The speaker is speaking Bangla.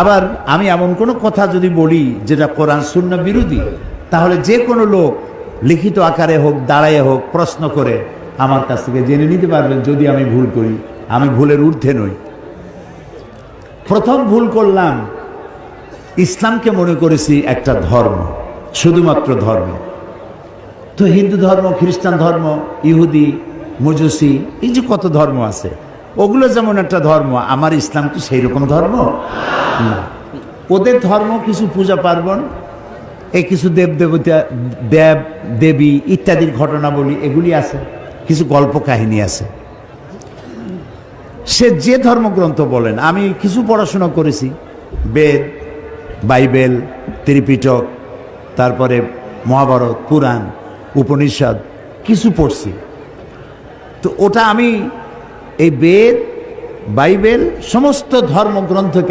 আবার আমি এমন কোনো কথা যদি বলি যেটা কোরআন সুন্নাহ বিরোধী, তাহলে যে কোনো লোক লিখিত আকারে হোক, দাঁড়াইয়ে হোক, প্রশ্ন করে আমার কাছ থেকে জেনে নিতে পারবেন যদি আমি ভুল করি। আমি ভুলের ঊর্ধ্বে নই। প্রথম ভুল করলাম, ইসলামকে মনে করেছি একটা ধর্ম, শুধুমাত্র ধর্ম। তো হিন্দু ধর্ম, খ্রিস্টান ধর্ম, ইহুদি, মজুসি, এই যে কত ধর্ম আছে, ওগুলো যেমন একটা ধর্ম, আমার ইসলাম কি সেই রকম ধর্ম না। ওদের ধর্ম কিছু পূজা পার্বণ, এই কিছু দেব দেবতা, দেব দেবী ইত্যাদির ঘটনাবলী এগুলি আছে, কিছু গল্প কাহিনী আছে। সে যে ধর্মগ্রন্থ বলেন, আমি কিছু পড়াশোনা করেছি, বেদ, বাইবেল, ত্রিপিটক, তারপরে মহাভারত, পুরাণ, উপনিষদ কিছু পড়ছি। তো ওটা আমি এই বেদ, বাইবেল, সমস্ত ধর্মগ্রন্থকে